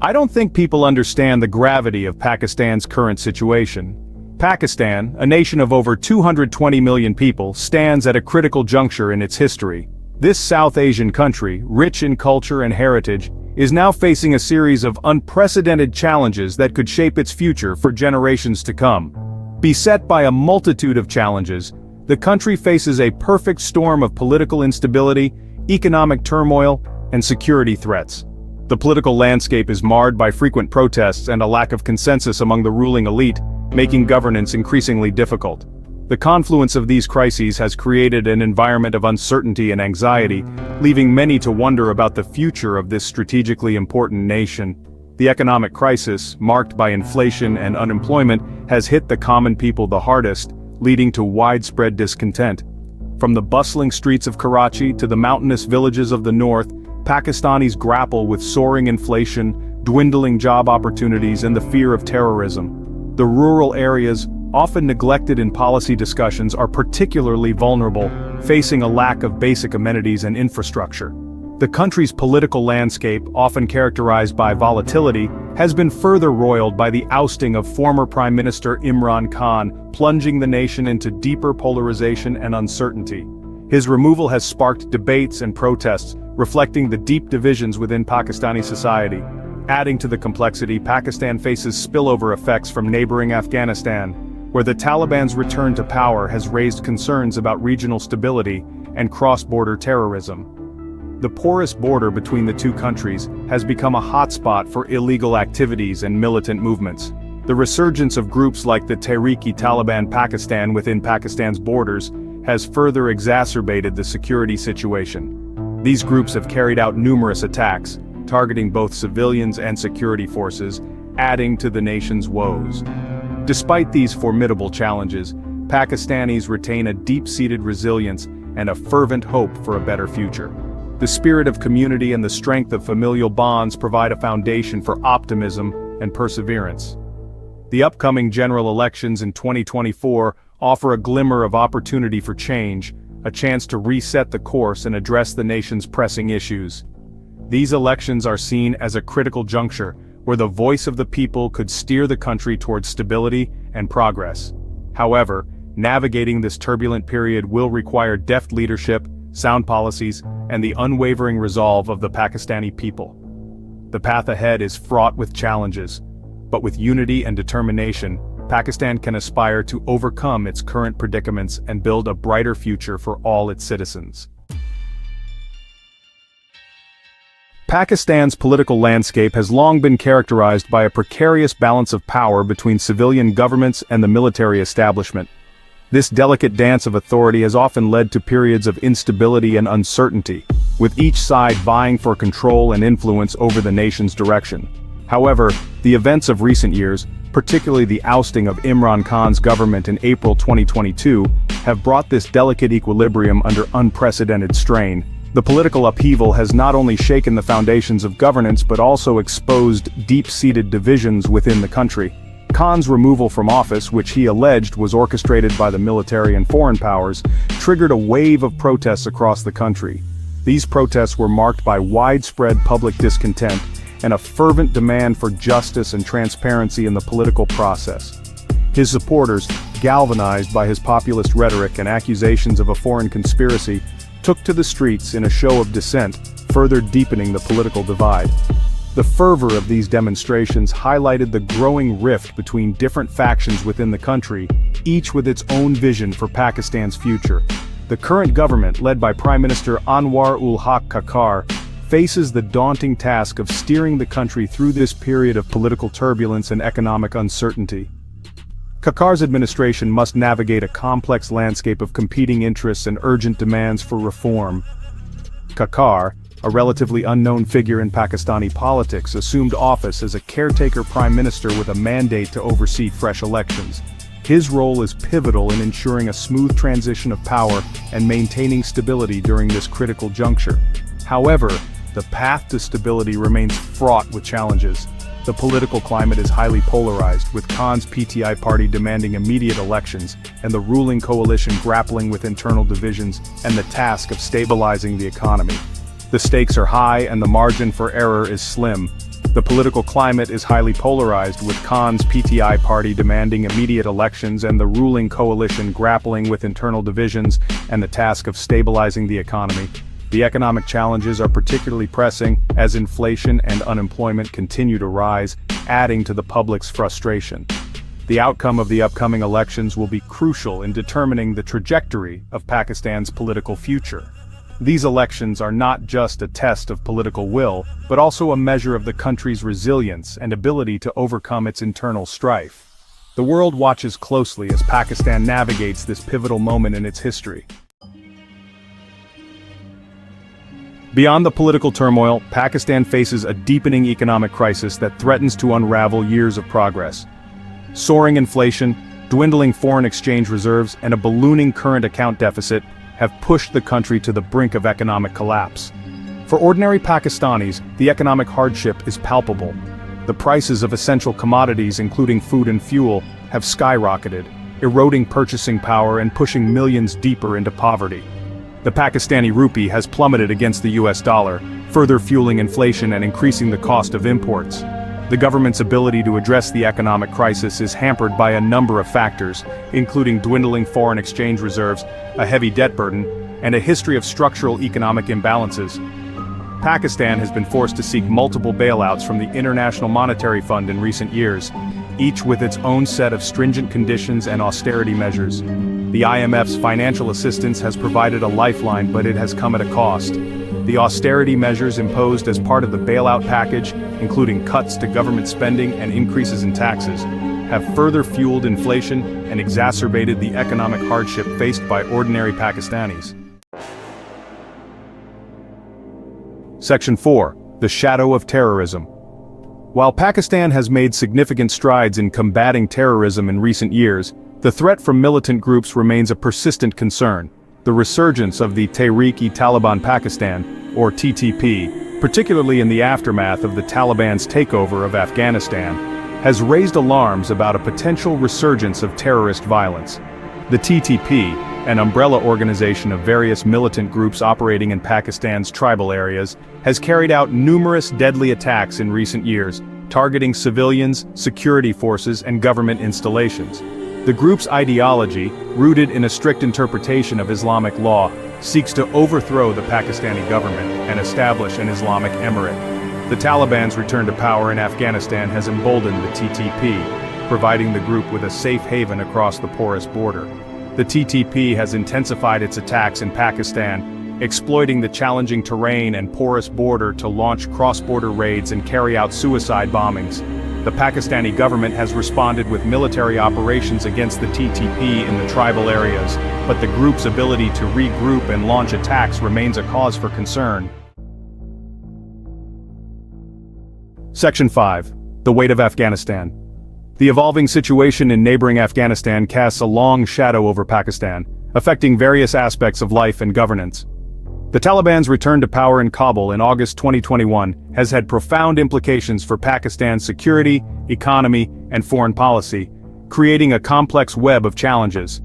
I don't think people understand the gravity of Pakistan's current situation. Pakistan, a nation of over 220 million people, stands at a critical juncture in its history. This South Asian country, rich in culture and heritage, is now facing a series of unprecedented challenges that could shape its future for generations to come. Beset by a multitude of challenges, the country faces a perfect storm of political instability, economic turmoil, and security threats. The political landscape is marred by frequent protests and a lack of consensus among the ruling elite, making governance increasingly difficult. The confluence of these crises has created an environment of uncertainty and anxiety, leaving many to wonder about the future of this strategically important nation. The economic crisis, marked by inflation and unemployment, has hit the common people the hardest, leading to widespread discontent. From the bustling streets of Karachi to the mountainous villages of the north, Pakistanis grapple with soaring inflation, dwindling job opportunities, and the fear of terrorism. The rural areas, often neglected in policy discussions, are particularly vulnerable, facing a lack of basic amenities and infrastructure. The country's political landscape, often characterized by volatility, has been further roiled by the ousting of former Prime Minister Imran Khan, plunging the nation into deeper polarization and uncertainty. His removal has sparked debates and protests, reflecting the deep divisions within Pakistani society. Adding to the complexity, Pakistan faces spillover effects from neighboring Afghanistan, where the Taliban's return to power has raised concerns about regional stability and cross-border terrorism. The porous border between the two countries has become a hotspot for illegal activities and militant movements. The resurgence of groups like the Tehreek-e-Taliban Pakistan within Pakistan's borders has further exacerbated the security situation. These groups have carried out numerous attacks, targeting both civilians and security forces, adding to the nation's woes. Despite these formidable challenges, Pakistanis retain a deep-seated resilience and a fervent hope for a better future. The spirit of community and the strength of familial bonds provide a foundation for optimism and perseverance. The upcoming general elections in 2024 offer a glimmer of opportunity for change, a chance to reset the course and address the nation's pressing issues. These elections are seen as a critical juncture, where the voice of the people could steer the country towards stability and progress. However, navigating this turbulent period will require deft leadership, sound policies, and the unwavering resolve of the Pakistani people. The path ahead is fraught with challenges, but with unity and determination, Pakistan can aspire to overcome its current predicaments and build a brighter future for all its citizens. Pakistan's political landscape has long been characterized by a precarious balance of power between civilian governments and the military establishment. This delicate dance of authority has often led to periods of instability and uncertainty, with each side vying for control and influence over the nation's direction. However, the events of recent years, particularly the ousting of Imran Khan's government in April 2022, have brought this delicate equilibrium under unprecedented strain. The political upheaval has not only shaken the foundations of governance but also exposed deep-seated divisions within the country. Khan's removal from office, which he alleged was orchestrated by the military and foreign powers, triggered a wave of protests across the country. These protests were marked by widespread public discontent and a fervent demand for justice and transparency in the political process. His supporters, galvanized by his populist rhetoric and accusations of a foreign conspiracy, took to the streets in a show of dissent, further deepening the political divide. The fervor of these demonstrations highlighted the growing rift between different factions within the country, each with its own vision for Pakistan's future. The current government, led by Prime Minister Anwar-ul-Haq Khakar, faces the daunting task of steering the country through this period of political turbulence and economic uncertainty. Khakar's administration must navigate a complex landscape of competing interests and urgent demands for reform. Khakar, a relatively unknown figure in Pakistani politics, assumed office as a caretaker prime minister with a mandate to oversee fresh elections. His role is pivotal in ensuring a smooth transition of power and maintaining stability during this critical juncture. However, the path to stability remains fraught with challenges. The political climate is highly polarized, with Khan's PTI party demanding immediate elections, and the ruling coalition grappling with internal divisions and the task of stabilizing the economy. The stakes are high and the margin for error is slim. The political climate is highly polarized, with Khan's PTI party demanding immediate elections and the ruling coalition grappling with internal divisions and the task of stabilizing the economy. The economic challenges are particularly pressing as inflation and unemployment continue to rise, adding to the public's frustration. The outcome of the upcoming elections will be crucial in determining the trajectory of Pakistan's political future. These elections are not just a test of political will, but also a measure of the country's resilience and ability to overcome its internal strife. The world watches closely as Pakistan navigates this pivotal moment in its history. Beyond the political turmoil, Pakistan faces a deepening economic crisis that threatens to unravel years of progress. Soaring inflation, dwindling foreign exchange reserves, and a ballooning current account deficit have pushed the country to the brink of economic collapse. For ordinary Pakistanis, the economic hardship is palpable. The prices of essential commodities, including food and fuel, have skyrocketed, eroding purchasing power and pushing millions deeper into poverty. The Pakistani rupee has plummeted against the US dollar, further fueling inflation and increasing the cost of imports. The government's ability to address the economic crisis is hampered by a number of factors, including dwindling foreign exchange reserves, a heavy debt burden, and a history of structural economic imbalances. Pakistan has been forced to seek multiple bailouts from the International Monetary Fund in recent years, each with its own set of stringent conditions and austerity measures. The IMF's financial assistance has provided a lifeline, but it has come at a cost. The austerity measures imposed as part of the bailout package, including cuts to government spending and increases in taxes, have further fueled inflation and exacerbated the economic hardship faced by ordinary Pakistanis. Section 4. The Shadow of Terrorism. While Pakistan has made significant strides in combating terrorism in recent years, the threat from militant groups remains a persistent concern. The resurgence of the Tehreek-e-Taliban Pakistan, or TTP, particularly in the aftermath of the Taliban's takeover of Afghanistan, has raised alarms about a potential resurgence of terrorist violence. The TTP, an umbrella organization of various militant groups operating in Pakistan's tribal areas, has carried out numerous deadly attacks in recent years, targeting civilians, security forces, and government installations. The group's ideology, rooted in a strict interpretation of Islamic law, seeks to overthrow the Pakistani government and establish an Islamic emirate. The Taliban's return to power in Afghanistan has emboldened the TTP, providing the group with a safe haven across the porous border. The TTP has intensified its attacks in Pakistan, exploiting the challenging terrain and porous border to launch cross-border raids and carry out suicide bombings. The Pakistani government has responded with military operations against the TTP in the tribal areas, but the group's ability to regroup and launch attacks remains a cause for concern. Section 5. The Weight of Afghanistan. The evolving situation in neighboring Afghanistan casts a long shadow over Pakistan, affecting various aspects of life and governance. The Taliban's return to power in Kabul in August 2021 has had profound implications for Pakistan's security, economy, and foreign policy, creating a complex web of challenges.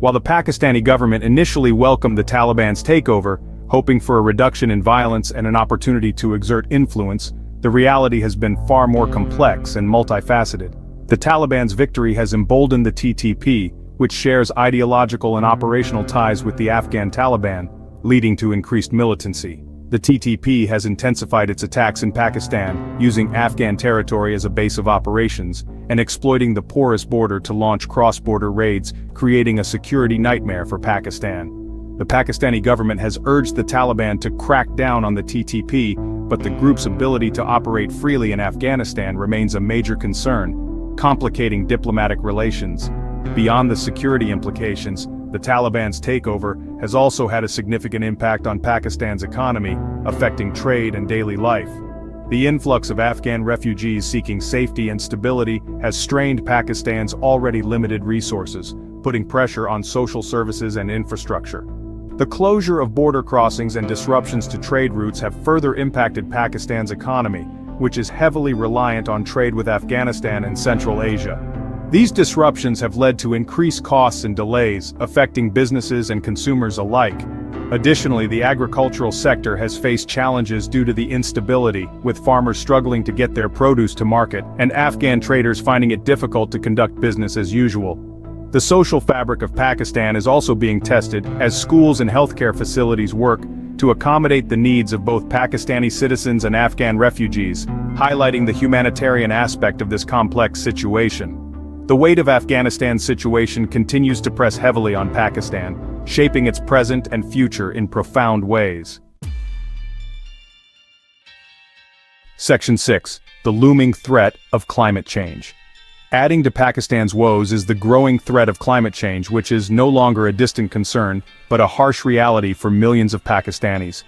While the Pakistani government initially welcomed the Taliban's takeover, hoping for a reduction in violence and an opportunity to exert influence, the reality has been far more complex and multifaceted. The Taliban's victory has emboldened the TTP, which shares ideological and operational ties with the Afghan Taliban, leading to increased militancy. The TTP has intensified its attacks in Pakistan, using Afghan territory as a base of operations, and exploiting the porous border to launch cross-border raids, creating a security nightmare for Pakistan. The Pakistani government has urged the Taliban to crack down on the TTP, but the group's ability to operate freely in Afghanistan remains a major concern, complicating diplomatic relations. Beyond the security implications, the Taliban's takeover has also had a significant impact on Pakistan's economy, affecting trade and daily life. The influx of Afghan refugees seeking safety and stability has strained Pakistan's already limited resources, putting pressure on social services and infrastructure. The closure of border crossings and disruptions to trade routes have further impacted Pakistan's economy, which is heavily reliant on trade with Afghanistan and Central Asia. These disruptions have led to increased costs and delays, affecting businesses and consumers alike. Additionally, the agricultural sector has faced challenges due to the instability, with farmers struggling to get their produce to market, and Afghan traders finding it difficult to conduct business as usual. The social fabric of Pakistan is also being tested as schools and healthcare facilities work to accommodate the needs of both Pakistani citizens and Afghan refugees, highlighting the humanitarian aspect of this complex situation. The weight of Afghanistan's situation continues to press heavily on Pakistan, shaping its present and future in profound ways. Section 6. The looming threat of climate change. Adding to Pakistan's woes is the growing threat of climate change, which is no longer a distant concern, but a harsh reality for millions of Pakistanis.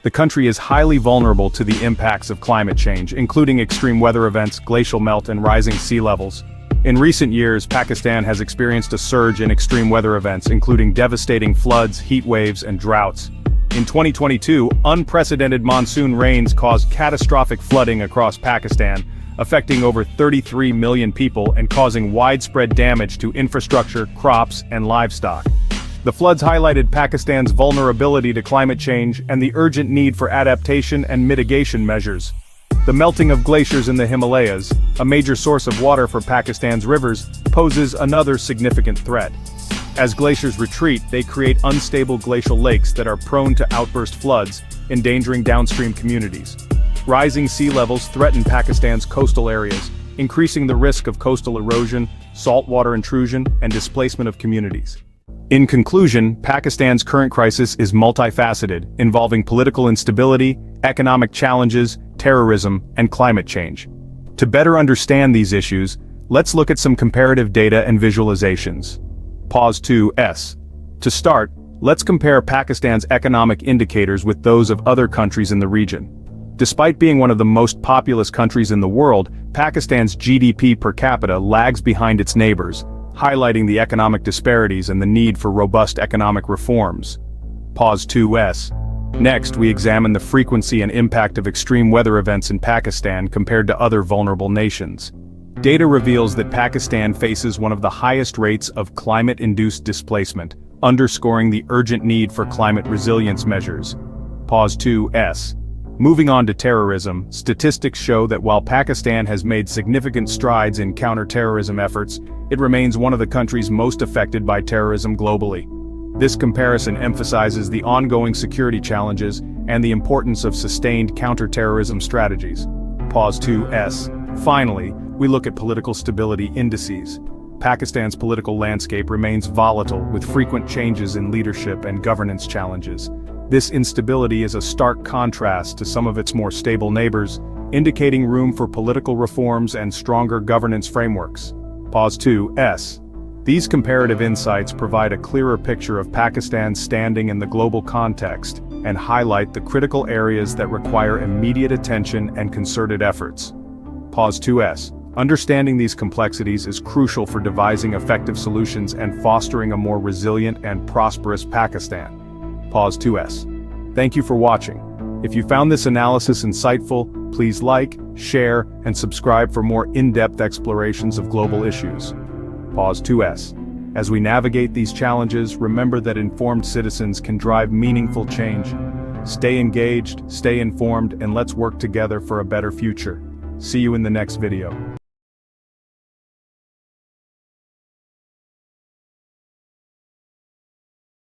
The country is highly vulnerable to the impacts of climate change, including extreme weather events, glacial melt, and rising sea levels. In recent years, Pakistan has experienced a surge in extreme weather events, including devastating floods, heat waves, and droughts. In 2022, unprecedented monsoon rains caused catastrophic flooding across Pakistan, affecting over 33 million people and causing widespread damage to infrastructure, crops, and livestock. The floods highlighted Pakistan's vulnerability to climate change and the urgent need for adaptation and mitigation measures. The melting of glaciers in the Himalayas, a major source of water for Pakistan's rivers, poses another significant threat. As glaciers retreat, they create unstable glacial lakes that are prone to outburst floods, endangering downstream communities. Rising sea levels threaten Pakistan's coastal areas, increasing the risk of coastal erosion, saltwater intrusion, and displacement of communities. In conclusion, Pakistan's current crisis is multifaceted, involving political instability, economic challenges, terrorism, and climate change. To better understand these issues, let's look at some comparative data and visualizations. Pause 2S. To start, let's compare Pakistan's economic indicators with those of other countries in the region. Despite being one of the most populous countries in the world, Pakistan's GDP per capita lags behind its neighbors, highlighting the economic disparities and the need for robust economic reforms. Pause 2S. Next, we examine the frequency and impact of extreme weather events in Pakistan compared to other vulnerable nations. Data reveals that Pakistan faces one of the highest rates of climate-induced displacement, underscoring the urgent need for climate resilience measures. Pause 2S. Moving on to terrorism, statistics show that while Pakistan has made significant strides in counter-terrorism efforts, it remains one of the countries most affected by terrorism globally. This comparison emphasizes the ongoing security challenges and the importance of sustained counter-terrorism strategies. Pause 2S. Finally, we look at political stability indices. Pakistan's political landscape remains volatile, with frequent changes in leadership and governance challenges. This instability is a stark contrast to some of its more stable neighbors, indicating room for political reforms and stronger governance frameworks. Pause 2S. These comparative insights provide a clearer picture of Pakistan's standing in the global context and highlight the critical areas that require immediate attention and concerted efforts. Pause 2S. Understanding these complexities is crucial for devising effective solutions and fostering a more resilient and prosperous Pakistan. Pause 2S. Thank you for watching. If you found this analysis insightful, please like, share, and subscribe for more in-depth explorations of global issues. Pause 2S. As we navigate these challenges, remember that informed citizens can drive meaningful change. Stay engaged, stay informed, and let's work together for a better future. See you in the next video.